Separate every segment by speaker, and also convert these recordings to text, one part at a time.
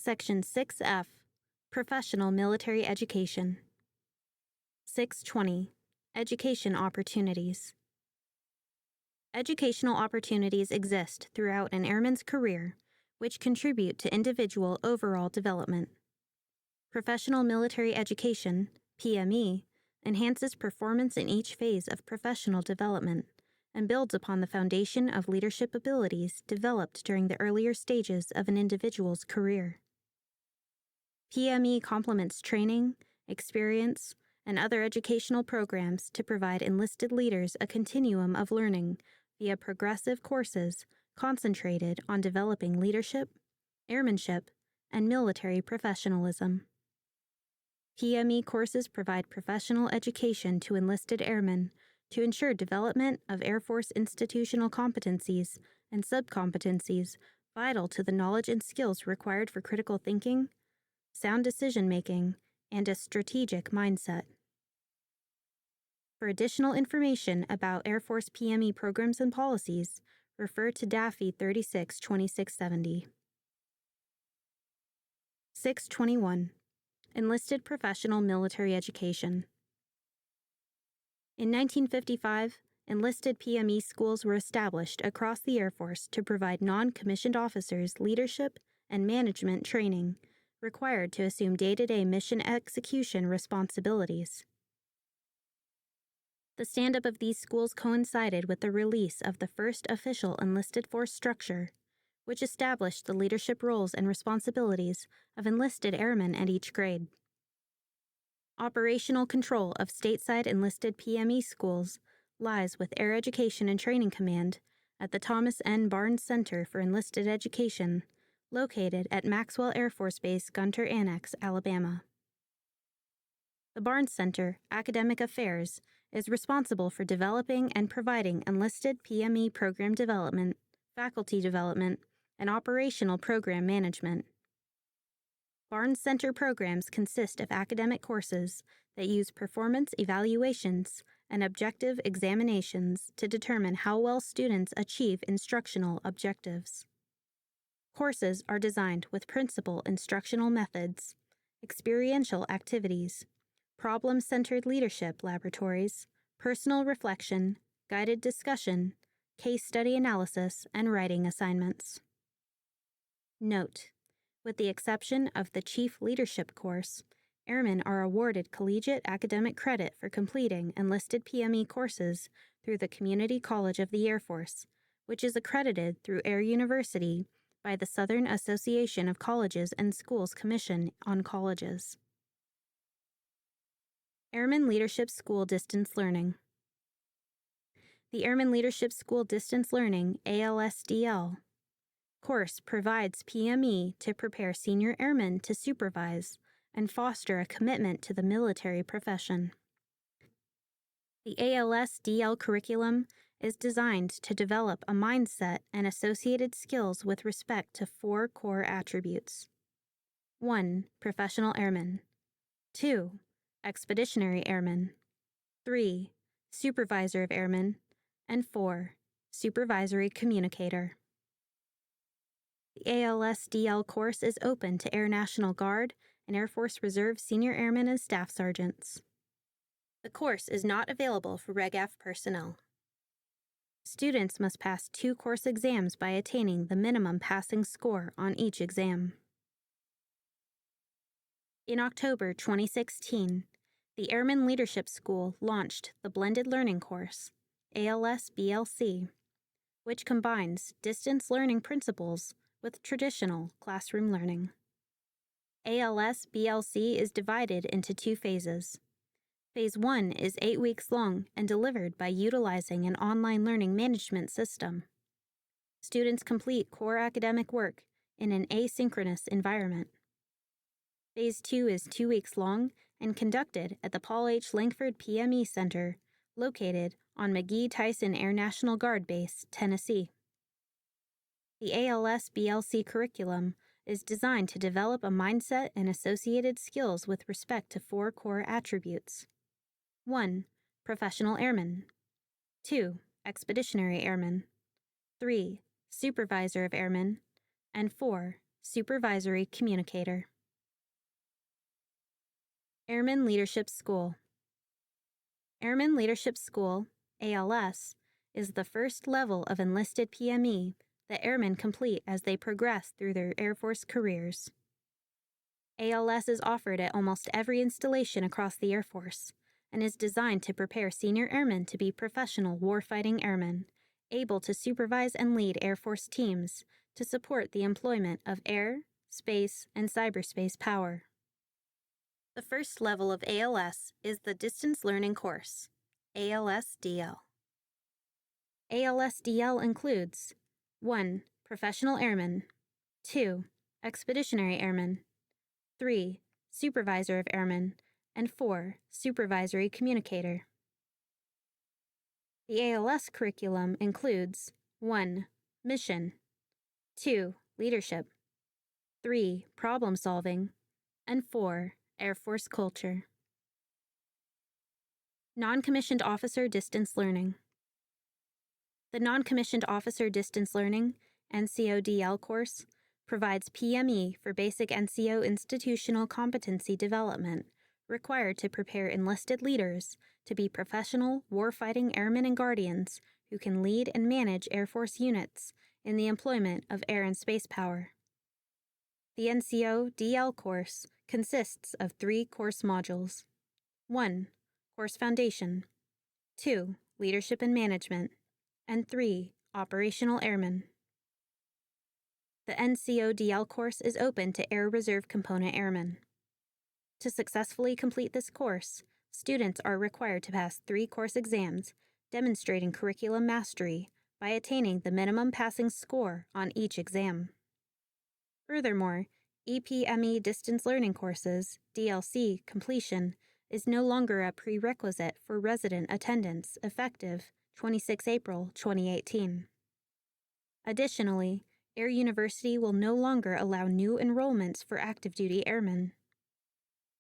Speaker 1: Section 6F, Professional Military Education. 620, Education Opportunities. Educational opportunities exist throughout an airman's career, which contribute to individual overall development. Professional Military Education, PME, enhances performance in each phase of professional development and builds upon the foundation of leadership abilities developed during the earlier stages of an individual's career. PME complements training, experience, and other educational programs to provide enlisted leaders a continuum of learning via progressive courses concentrated on developing leadership, airmanship, and military professionalism. PME courses provide professional education to enlisted airmen to ensure development of Air Force institutional competencies and subcompetencies vital to the knowledge and skills required for critical thinking, sound decision-making, and a strategic mindset. For additional information about Air Force PME programs and policies, refer to DAFI 36-2670. 621. Enlisted Professional Military Education. In 1955, enlisted PME schools were established across the Air Force to provide non-commissioned officers leadership and management training required to assume day-to-day mission execution responsibilities. The stand-up of these schools coincided with the release of the first official enlisted force structure, which established the leadership roles and responsibilities of enlisted airmen at each grade. Operational control of stateside enlisted PME schools lies with Air Education and Training Command at the Thomas N. Barnes Center for Enlisted Education, located at Maxwell Air Force Base, Gunter Annex, Alabama. The Barnes Center, Academic Affairs, is responsible for developing and providing enlisted PME program development, faculty development, and operational program management. Barnes Center programs consist of academic courses that use performance evaluations and objective examinations to determine how well students achieve instructional objectives. Courses are designed with principal instructional methods, experiential activities, problem-centered leadership laboratories, personal reflection, guided discussion, case study analysis, and writing assignments. Note: with the exception of the Chief Leadership course, airmen are awarded collegiate academic credit for completing enlisted PME courses through the Community College of the Air Force, which is accredited through Air University by the Southern Association of Colleges and Schools Commission on Colleges. Airman Leadership School Distance Learning. The Airman Leadership School Distance Learning, ALSDL, course provides PME to prepare senior airmen to supervise and foster a commitment to the military profession. The ALSDL curriculum is designed to develop a mindset and associated skills with respect to 4 core attributes. 1. Professional airman. 2. Expeditionary airman. 3. Supervisor of airmen. And 4. Supervisory communicator. The ALSDL course is open to Air National Guard and Air Force Reserve senior airmen and staff sergeants. The course is not available for Reg F personnel. Students must pass 2 course exams by attaining the minimum passing score on each exam. In October 2016, the Airman Leadership School launched the Blended Learning course, ALS-BLC, which combines distance learning principles with traditional classroom learning. ALS-BLC is divided into 2 phases. Phase 1 is 8 weeks long and delivered by utilizing an online learning management system. Students complete core academic work in an asynchronous environment. Phase 2 is 2 weeks long and conducted at the Paul H. Langford PME Center, located on McGee-Tyson Air National Guard Base, Tennessee. The ALS-BLC curriculum is designed to develop a mindset and associated skills with respect to 4 core attributes. 1. Professional airman. 2. Expeditionary airman. 3. Supervisor of airmen. And 4. supervisory communicator. Airman Leadership School. Airman Leadership School, ALS, is the first level of enlisted PME that airmen complete as they progress through their Air Force careers. ALS is offered at almost every installation across the Air Force and is designed to prepare senior airmen to be professional warfighting airmen, able to supervise and lead Air Force teams to support the employment of air, space, and cyberspace power. The first level of ALS is the Distance Learning Course, ALSDL. ALSDL includes 1. Professional Airman, 2. Expeditionary Airman, 3. Supervisor of Airmen, and 4. Supervisory Communicator. The ALS curriculum includes 1. Mission, 2. Leadership, 3. Problem solving, and 4. Air Force culture. Non-Commissioned Officer Distance Learning. The Non-Commissioned Officer Distance Learning, NCODL course, provides PME for basic NCO institutional competency development required to prepare enlisted leaders to be professional warfighting airmen and guardians who can lead and manage Air Force units in the employment of air and space power. The NCO-DL course consists of 3 course modules. 1. Course Foundation, 2. Leadership and Management, and 3. Operational Airmen. The NCO-DL course is open to Air Reserve Component Airmen. To successfully complete this course, students are required to pass 3 course exams demonstrating curriculum mastery by attaining the minimum passing score on each exam. Furthermore, EPME Distance Learning Courses, DLC, completion is no longer a prerequisite for resident attendance effective 26 April 2018. Additionally, Air University will no longer allow new enrollments for active duty airmen.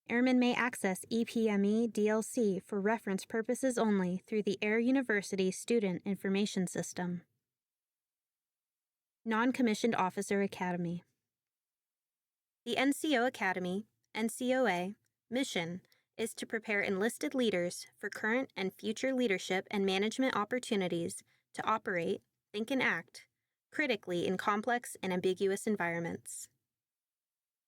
Speaker 1: Airmen may access EPME DLC for reference purposes only through the Air University Student Information System. Non-Commissioned Officer Academy. The NCO Academy, NCOA, mission is to prepare enlisted leaders for current and future leadership and management opportunities to operate, think and act critically in complex and ambiguous environments.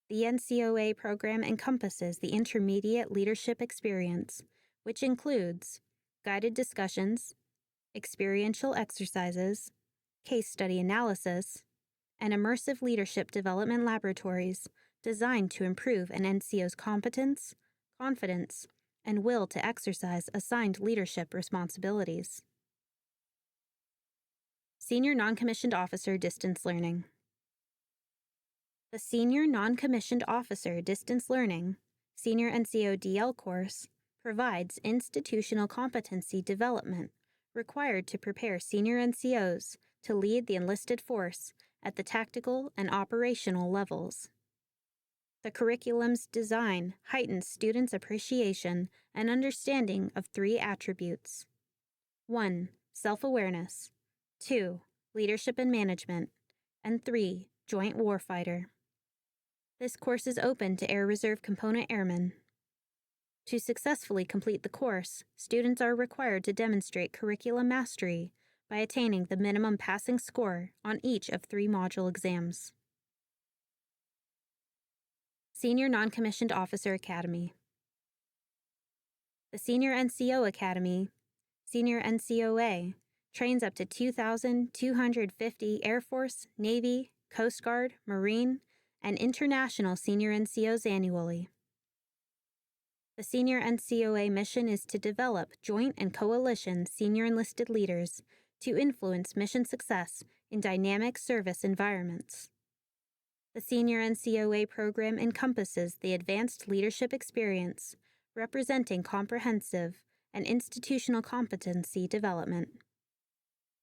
Speaker 1: The NCOA program encompasses the intermediate leadership experience, which includes guided discussions, experiential exercises, case study analysis, and immersive leadership development laboratories designed to improve an NCO's competence, confidence, and will to exercise assigned leadership responsibilities. Senior Non-Commissioned Officer Distance Learning. The Senior Non-Commissioned Officer Distance Learning, Senior NCO DL course, provides institutional competency development required to prepare senior NCOs to lead the enlisted force at the tactical and operational levels. The curriculum's design heightens students' appreciation and understanding of 3 attributes. 1. Self-awareness, 2. Leadership and management, and 3. Joint warfighter. This course is open to Air Reserve Component Airmen. To successfully complete the course, students are required to demonstrate curriculum mastery by attaining the minimum passing score on each of 3 module exams. Senior Non-Commissioned Officer Academy. The Senior NCO Academy, Senior NCOA, trains up to 2,250 Air Force, Navy, Coast Guard, Marine, and international senior NCOs annually. The Senior NCOA mission is to develop joint and coalition senior enlisted leaders to influence mission success in dynamic service environments. The Senior NCOA program encompasses the advanced leadership experience, representing comprehensive and institutional competency development.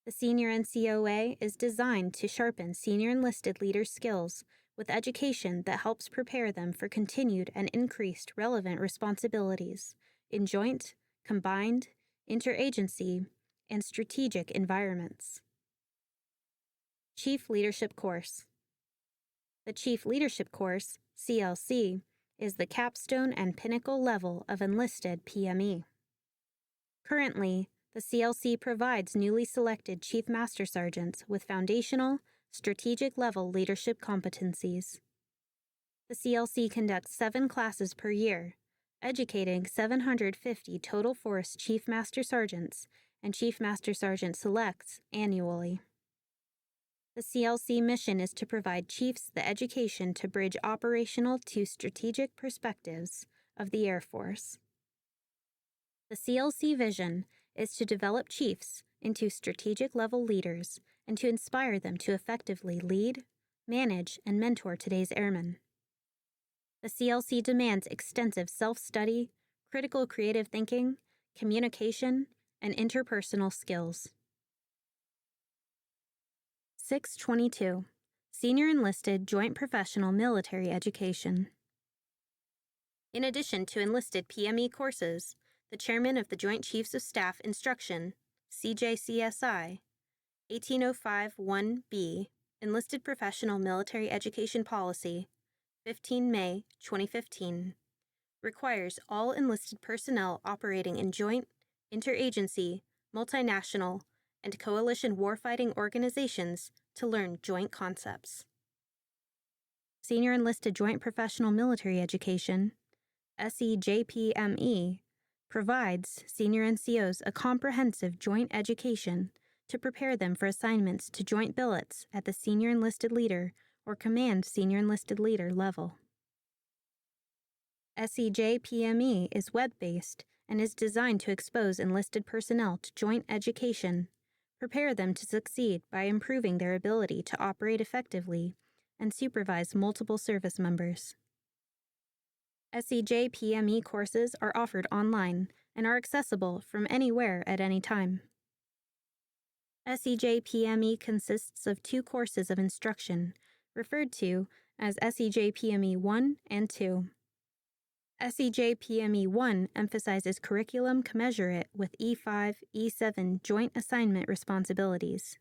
Speaker 1: The Senior NCOA is designed to sharpen senior enlisted leaders' skills with education that helps prepare them for continued and increased relevant responsibilities in joint, combined, interagency, and strategic environments. Chief Leadership Course. The Chief Leadership Course, CLC, is the capstone and pinnacle level of enlisted PME. Currently, the CLC provides newly selected Chief Master Sergeants with foundational, strategic level leadership competencies. The CLC conducts 7 classes per year, educating 750 total force Chief Master Sergeants and Chief Master Sergeant Selects annually. The CLC mission is to provide chiefs the education to bridge operational to strategic perspectives of the Air Force. The CLC vision is to develop chiefs into strategic level leaders and to inspire them to effectively lead, manage, and mentor today's airmen. The CLC demands extensive self-study, critical creative thinking, communication, and interpersonal skills. 622. Senior Enlisted Joint Professional Military Education. In addition to enlisted PME courses, the Chairman of the Joint Chiefs of Staff Instruction, CJCSI, 1805-1B, Enlisted Professional Military Education Policy, 15 May 2015, requires all enlisted personnel operating in joint, interagency, multinational, and coalition warfighting organizations to learn joint concepts. Senior Enlisted Joint Professional Military Education, SEJPME, provides senior NCOs a comprehensive joint education to prepare them for assignments to joint billets at the Senior Enlisted Leader or Command Senior Enlisted Leader level. SEJPME is web-based and is designed to expose enlisted personnel to joint education, prepare them to succeed by improving their ability to operate effectively, and supervise multiple service members. SEJPME courses are offered online and are accessible from anywhere at any time. SEJPME consists of 2 courses of instruction, referred to as SEJPME 1 and 2. SEJPME 1 emphasizes curriculum commensurate with E5, E7 joint assignment responsibilities.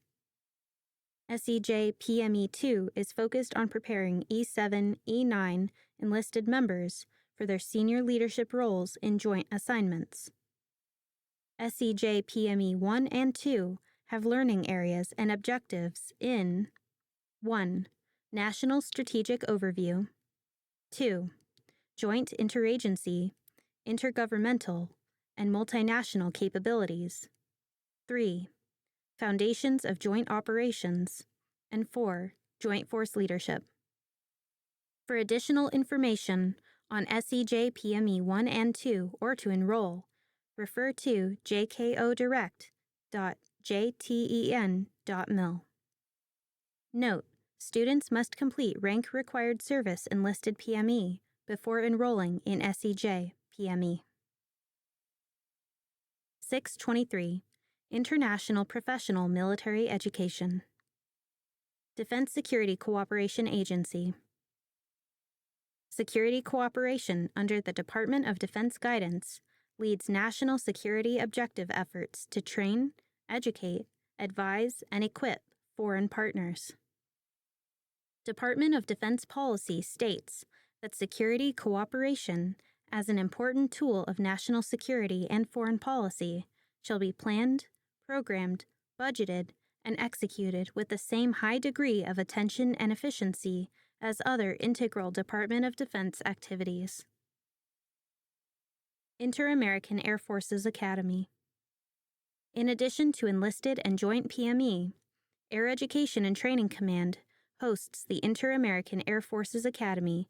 Speaker 1: SEJPME 2 is focused on preparing E7, E9 enlisted members for their senior leadership roles in joint assignments. SEJPME 1 and 2 have learning areas and objectives in 1. National Strategic Overview, 2. Joint interagency, intergovernmental, and multinational capabilities, 3. Foundations of joint operations, and 4. Joint force leadership. For additional information on SEJPME 1 and 2 or to enroll, refer to jkodirect.jten.mil. Note: students must complete rank-required service enlisted PME before enrolling in SEJ PME. 623. International Professional Military Education. Defense Security Cooperation Agency. Security cooperation under the Department of Defense guidance leads national security objective efforts to train, educate, advise, and equip foreign partners. Department of Defense policy states that security cooperation, as an important tool of national security and foreign policy, shall be planned, programmed, budgeted, and executed with the same high degree of attention and efficiency as other integral Department of Defense activities. Inter-American Air Forces Academy. In addition to enlisted and joint PME, Air Education and Training Command hosts the Inter-American Air Forces Academy,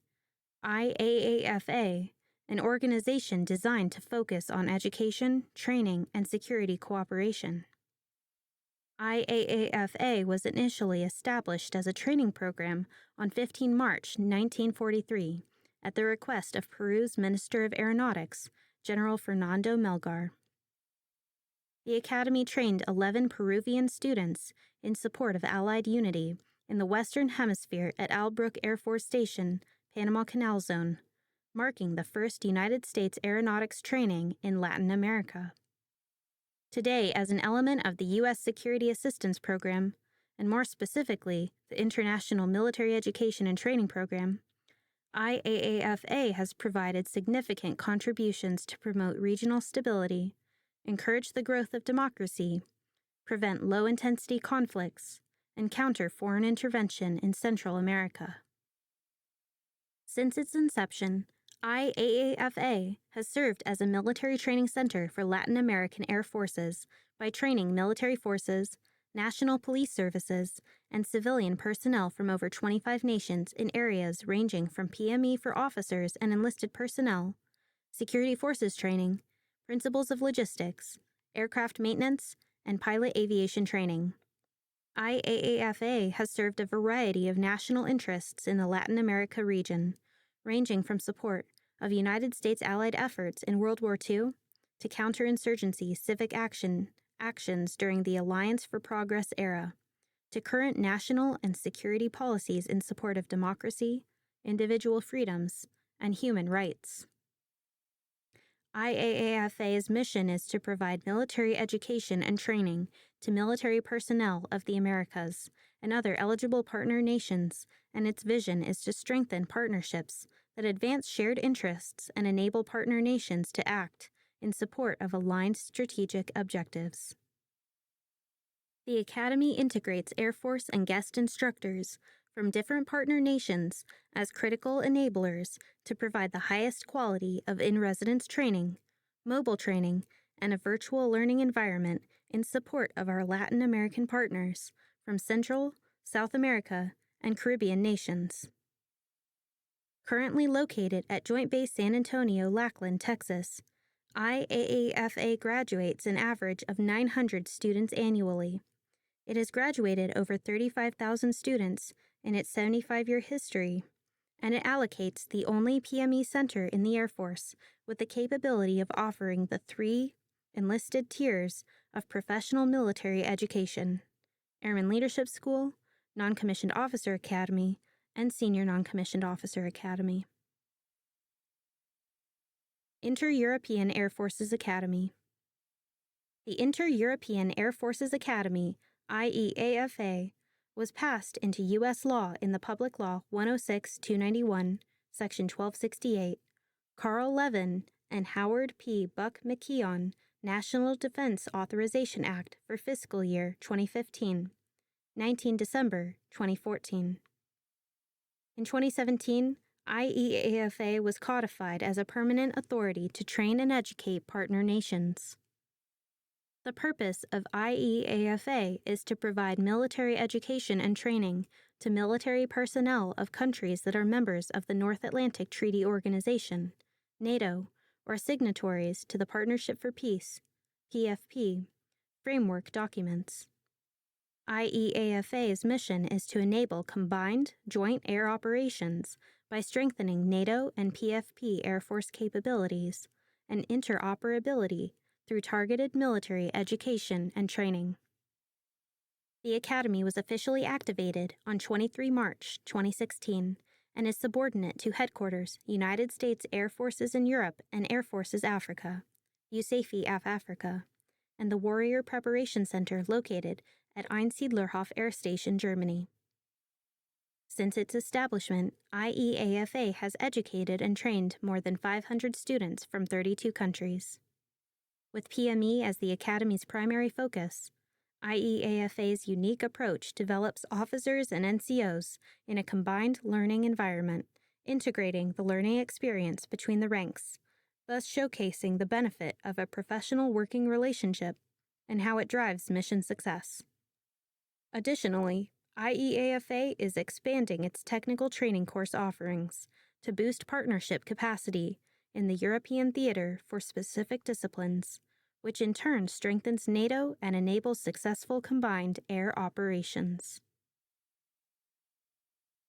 Speaker 1: IAAFA, an organization designed to focus on education, training, and security cooperation. IAAFA was initially established as a training program on 15 March 1943 at the request of Peru's Minister of Aeronautics, General Fernando Melgar. The Academy trained 11 Peruvian students in support of Allied unity in the Western Hemisphere at Albrook Air Force Station, Panama Canal Zone, marking the first United States aeronautics training in Latin America. Today, as an element of the U.S. Security Assistance Program, and more specifically, the International Military Education and Training Program, IAAFA has provided significant contributions to promote regional stability, encourage the growth of democracy, prevent low-intensity conflicts, and counter foreign intervention in Central America. Since its inception, IAAFA has served as a military training center for Latin American Air Forces by training military forces, national police services, and civilian personnel from over 25 nations in areas ranging from PME for officers and enlisted personnel, security forces training, principles of logistics, aircraft maintenance, and pilot aviation training. IAAFA has served a variety of national interests in the Latin America region, ranging from support of United States Allied efforts in World War II to counterinsurgency civic actions during the Alliance for Progress era, to current national and security policies in support of democracy, individual freedoms, and human rights. IAAFA's mission is to provide military education and training to military personnel of the Americas and other eligible partner nations, and its vision is to strengthen partnerships that advance shared interests and enable partner nations to act in support of aligned strategic objectives. The Academy integrates Air Force and guest instructors from different partner nations as critical enablers to provide the highest quality of in-residence training, mobile training, and a virtual learning environment in support of our Latin American partners from Central, South America, and Caribbean nations. Currently located at Joint Base San Antonio, Lackland, Texas, IAAFA graduates an average of 900 students annually. It has graduated over 35,000 students in its 75-year history, and it allocates the only PME center in the Air Force with the capability of offering the 3 enlisted tiers of professional military education: Airman Leadership School, Non-Commissioned Officer Academy, and Senior Non-Commissioned Officer Academy. Inter-European Air Forces Academy. The Inter-European Air Forces Academy, IEAFA, was passed into U.S. law in the Public Law 106-291, Section 1268, Carl Levin and Howard P. Buck McKeon National Defense Authorization Act for fiscal year 2015, 19 December 2014. In 2017, IEAFA was codified as a permanent authority to train and educate partner nations. The purpose of IEAFA is to provide military education and training to military personnel of countries that are members of the North Atlantic Treaty Organization, NATO, or signatories to the Partnership for Peace, PFP, framework documents. IEAFA's mission is to enable combined joint air operations by strengthening NATO and PFP Air Force capabilities and interoperability through targeted military education and training. The Academy was officially activated on 23 March 2016 and is subordinate to Headquarters, United States Air Forces in Europe and Air Forces Africa, USAFE Africa, and the Warrior Preparation Center located at Einsiedlerhof Air Station, Germany. Since its establishment, IEAFA has educated and trained more than 500 students from 32 countries. With PME as the Academy's primary focus, IEAFA's unique approach develops officers and NCOs in a combined learning environment, integrating the learning experience between the ranks, thus showcasing the benefit of a professional working relationship and how it drives mission success. Additionally, IEAFA is expanding its technical training course offerings to boost partnership capacity in the European theater for specific disciplines, which in turn strengthens NATO and enables successful combined air operations.